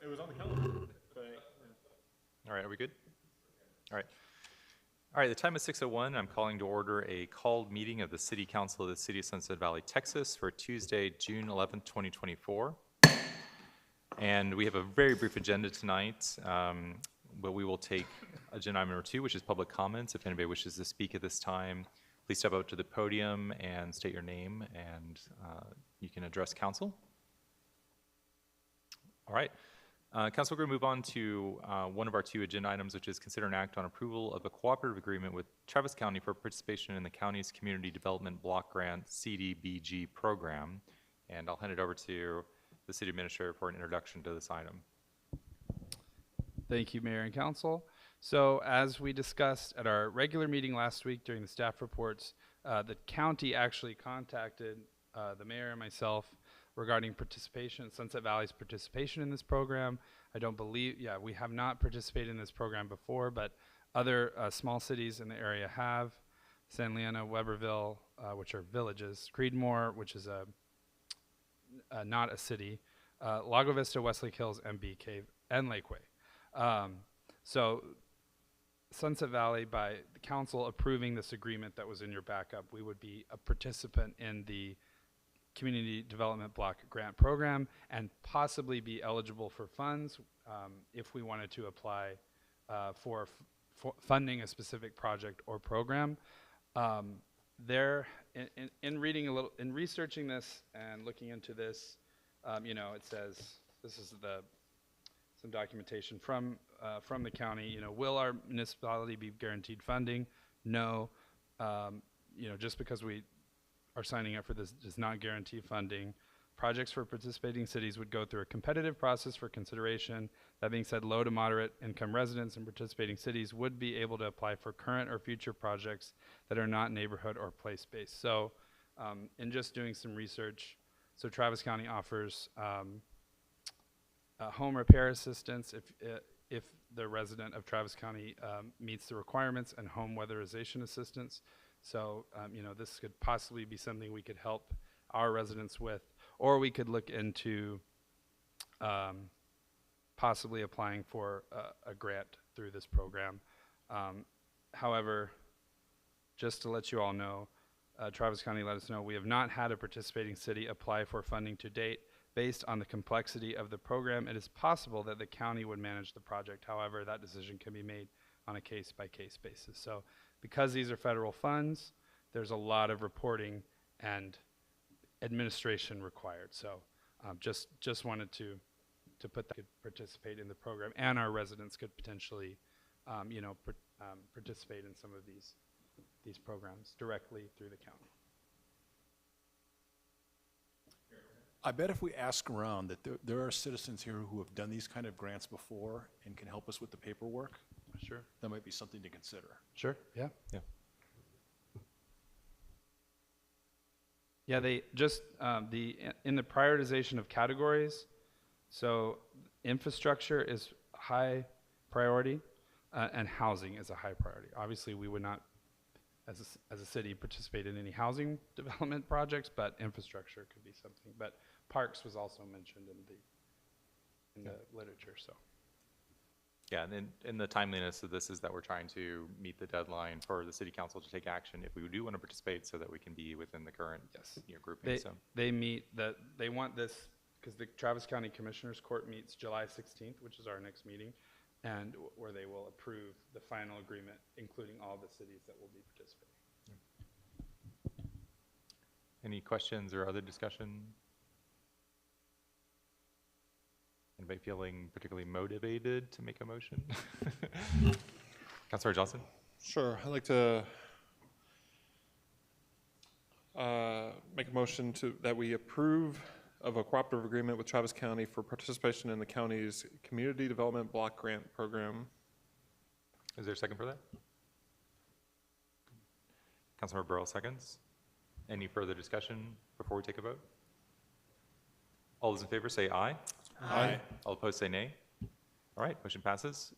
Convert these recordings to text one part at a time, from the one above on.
It was on the calendar. All right, are we good? All right. All right, the time is 6:01. I'm calling to order a called meeting of the City Council of the City of Sunset Valley, Texas for Tuesday, June 11th, 2024. And we have a very brief agenda tonight, but we will take agenda item number 2, which is public comments. If anybody wishes to speak at this time, please step up to the podium and state your name, and you can address council. All right. Council, we're going to move on to one of our 2 agenda items, which is consider an act on approval of a cooperative agreement with Travis County for participation in the county's Community Development Block Grant CDBG program. And I'll hand it over to the City Administrator for an introduction to this item. Thank you, Mayor and Council. So as we discussed at our regular meeting last week during the staff reports, the county actually contacted the mayor and myself regarding participation, Sunset Valley's participation in this program. I don't believe, we have not participated in this program before, but other small cities in the area have. San Leandro, Weberville, which are villages, Creedmoor, which is not a city, Lago Vista, Westlake Hills, MB Cave, and Lakeway. So Sunset Valley, by the council approving this agreement that was in your backup, we would be a participant in the Community Development Block Grant Program and possibly be eligible for funds if we wanted to apply for funding a specific project or program. In reading a little, in researching this and looking into this, you know, it says, this is some documentation from the county, you know, will our municipality be guaranteed funding? No. You know, just because we are signing up for this does not guarantee funding. Projects for participating cities would go through a competitive process for consideration. That being said, low to moderate income residents in participating cities would be able to apply for current or future projects that are not neighborhood or place-based. So in just doing some research, so Travis County offers home repair assistance if the resident of Travis County meets the requirements, and home weatherization assistance. So, you know, this could possibly be something we could help our residents with, or we could look into possibly applying for a grant through this program. However, just to let you all know, Travis County let us know we have not had a participating city apply for funding to date. Based on the complexity of the program, it is possible that the county would manage the project. However, that decision can be made on a case-by-case basis. So because these are federal funds, there's a lot of reporting and administration required. So just wanted to put that, could participate in the program, and our residents could potentially, you know, participate in some of these programs directly through the county. I bet if we ask around that there are citizens here who have done these kind of grants before and can help us with the paperwork. Sure. That might be something to consider. Sure. Yeah. Yeah. Yeah, they just in the prioritization of categories, so infrastructure is high priority and housing is a high priority. Obviously, we would not, as a city, participate in any housing development projects, but infrastructure could be something. But parks was also mentioned in the literature. So. Yeah, and in the timeliness of this is that we're trying to meet the deadline for the City Council to take action if we do want to participate, so that we can be within the current grouping. They want this because the Travis County Commissioners Court meets July 16th, which is our next meeting, and where they will approve the final agreement, including all the cities that will be participating. Any questions or other discussion? Anybody feeling particularly motivated to make a motion? Councilor Johnson? Sure. I'd like to make a motion that we approve of a cooperative agreement with Travis County for participation in the county's Community Development Block Grant Program. Is there a second for that? Councilmember Burrell seconds. Any further discussion before we take a vote? All those in favor say aye. Aye. All opposed say nay. All right, motion passes.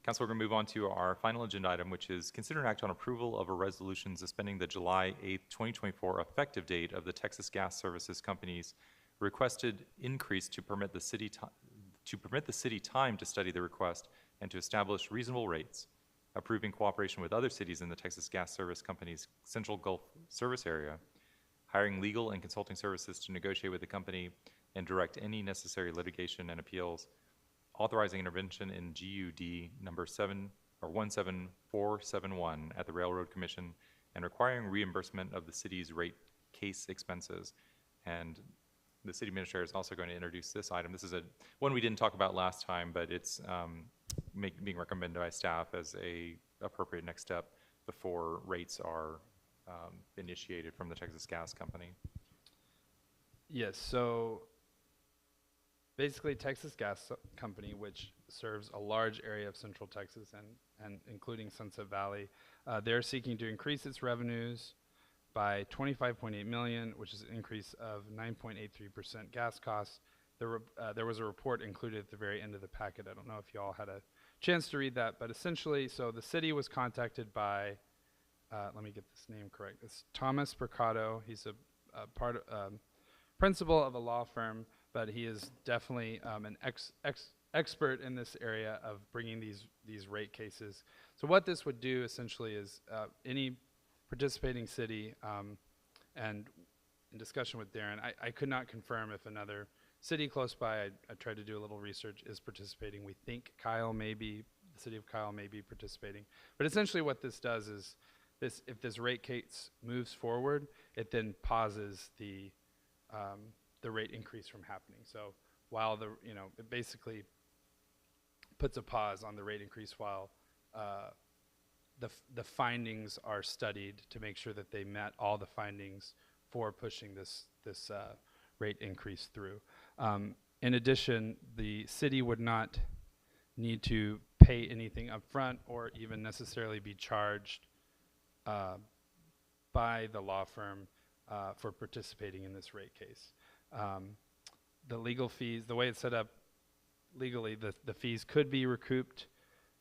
Council, we're going to move on to our final agenda item, which is consider an act on approval of a resolution suspending the July 8th, 2024 effective date of the Texas Gas Services Company's requested increase to permit the city to permit the city time to study the request and to establish reasonable rates, approving cooperation with other cities in the Texas Gas Service Company's Central Gulf service area, hiring legal and consulting services to negotiate with the company and direct any necessary litigation and appeals, authorizing intervention in GUD number 17471 at the Railroad Commission, and requiring reimbursement of the city's rate case expenses. And the city administrator is also going to introduce this item. This is one we didn't talk about last time, but it's being recommended by staff as a appropriate next step before rates are initiated from the Texas Gas Company. Yes, so basically Texas Gas Company, which serves a large area of Central Texas and including Sunset Valley, they're seeking to increase its revenues by $25.8 million, which is an increase of 9.83% gas costs. There was a report included at the very end of the packet. I don't know if you all had a chance to read that, but essentially, so the city was contacted by, let me get this name correct. It's Thomas Mercado. He's a principal of a law firm, but he is definitely an expert in this area of bringing these rate cases. So what this would do essentially is any participating city, and in discussion with Darren, I could not confirm if another city close by, I tried to do a little research, is participating. We think the city of Kyle may be participating. But essentially what this does is, if this rate case moves forward, it then pauses the rate increase from happening. So while it basically puts a pause on the rate increase while the findings are studied to make sure that they met all the findings for pushing this rate increase through. In addition, the city would not need to pay anything up front or even necessarily be charged by the law firm for participating in this rate case. The legal fees, the way it's set up legally, the fees could be recouped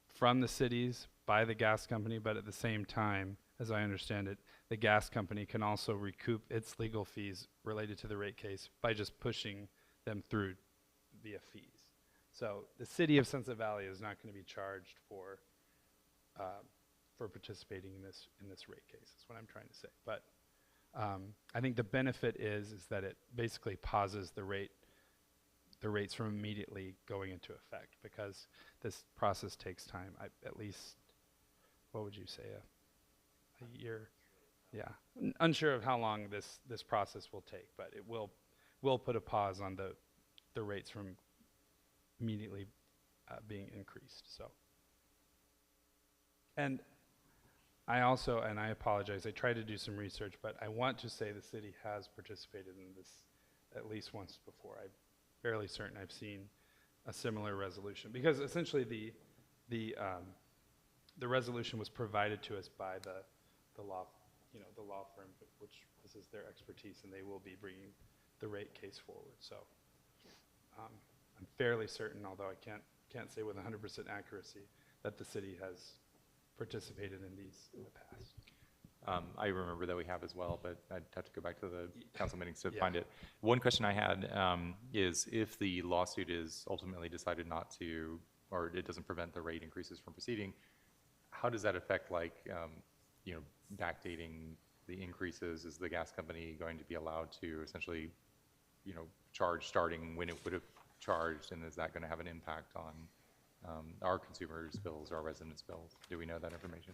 from the cities by the gas company, but at the same time, as I understand it, the gas company can also recoup its legal fees related to the rate case by just pushing them through via fees. So the city of Sunset Valley is not going to be charged for participating in this rate case. That's what I'm trying to say. But I think the benefit is that it basically pauses the rates from immediately going into effect, because this process takes time. At least, what would you say, a year? Yeah, unsure of how long this process will take, but it will put a pause on the rates from immediately being increased. So, and I apologize, I tried to do some research, but I want to say the city has participated in this at least once before. I'm fairly certain I've seen a similar resolution, because essentially the resolution was provided to us by the law firm, which this is their expertise, and they will be bringing the rate case forward. So I'm fairly certain, although I can't say with 100% accuracy, that the city has participated in these in the past. I remember that we have as well, but I'd have to go back to the council meetings to find it. One question I had is, if the lawsuit is ultimately decided not to, or it doesn't prevent the rate increases from proceeding, how does that affect, backdating the increases? Is the gas company going to be allowed to essentially, charge starting when it would have charged, and is that going to have an impact on our consumers' bills, our residents' bills? Do we know that information?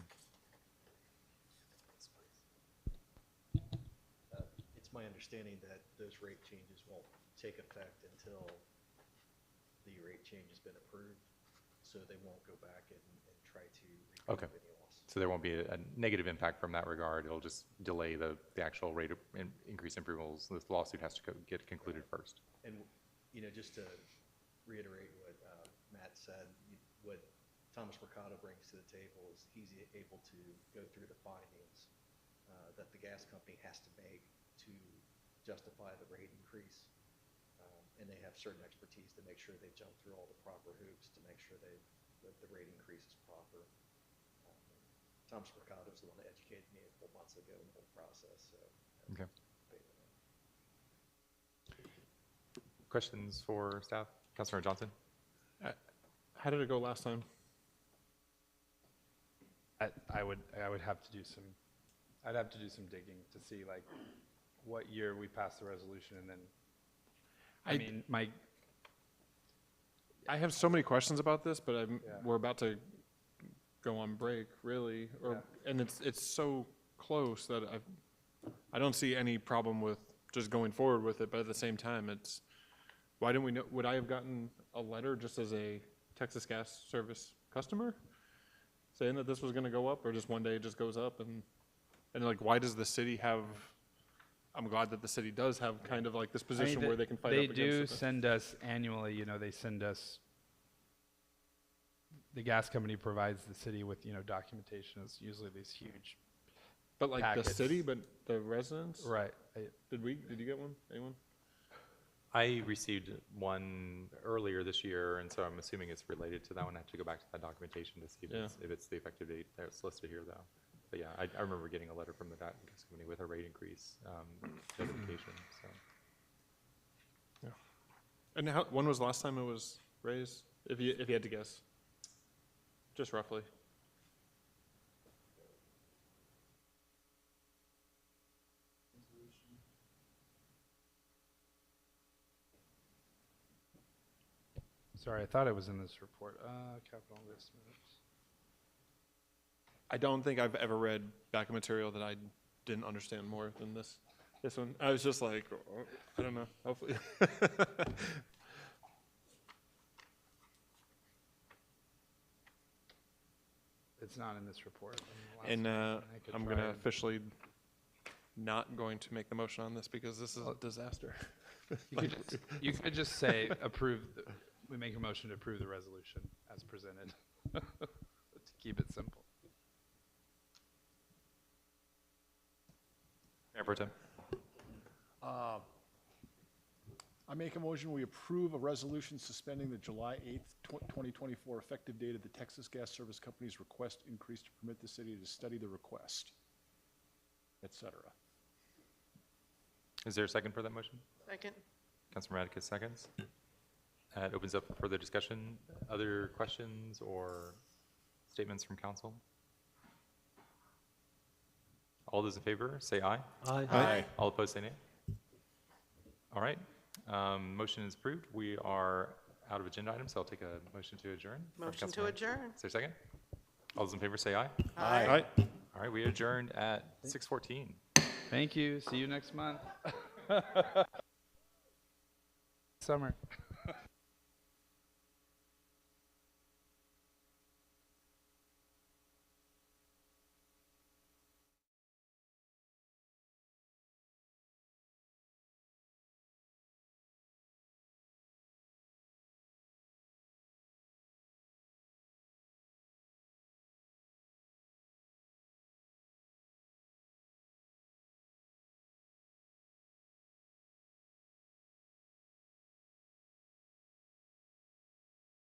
It's my understanding that those rate changes won't take effect until the rate change has been approved, so they won't go back and try to recoup any loss. So there won't be a negative impact from that regard. It'll just delay the actual rate of increase in approvals. This lawsuit has to get concluded first. And, just to reiterate what Matt said, what Thomas Mercado brings to the table is he's able to go through the findings that the gas company has to make to justify the rate increase. And they have certain expertise to make sure they jump through all the proper hoops to make sure that the rate increase is proper. Thomas Mercado was the one that educated me a couple months ago in the whole process. So, okay. Questions for staff? Councilmember Johnson? How did it go last time? I would have to do some, I'd have to do some digging to see like what year we passed the resolution and then, I mean, I have so many questions about this, but Yeah. we're about to go on break, really, and it's so close that I don't see any problem with just going forward with it. But at the same time, why didn't we know? Would I have gotten a letter just as a Texas Gas Service customer saying that this was going to go up, or just one day it just goes up and like why does the city have? I'm glad that the city does have kind of like this position where they can fight They up do against it. send us annually, you know, they send us, the gas company provides the city with, you know, documentation. It's usually these huge, But like the packets. city, but the residents? right. Did you get one? Anyone? I received one earlier this year, and so I'm assuming it's related to that one. I have to go back to that documentation to see if it's the effective date that's listed here, though. But yeah, I remember getting a letter from the gas company with a rate increase notification, so. And when was the last time it was raised? If you had to guess, just roughly. Sorry, I thought it was in this report. Capital investments. I don't think I've ever read back material that I didn't understand more than this one. I was just like, oh, I don't know. Hopefully. It's not in this report. And I could I'm try gonna and- officially not going to make the motion on this because this is a disaster. You could just say approve, we make a motion to approve the resolution as presented, to keep it simple. Mayor Pro Tem. I make a motion, we approve a resolution suspending the July 8th, 2024 effective date of the Texas Gas Service Company's request increase to permit the city to study the request, et cetera. Is there a second for that motion? Second. Councilor Radicus seconds. It opens up for further discussion. Other questions or statements from council? All those in favor, say aye. Aye. All opposed, say nay. All right. Motion is approved. We are out of agenda items, so I'll take a motion to adjourn. from Motion to Councilor Radicus. adjourn. Is there a second? All those in favor, say aye. Aye. All right, we adjourned at 6:14. Thank you, see you next month. Summer.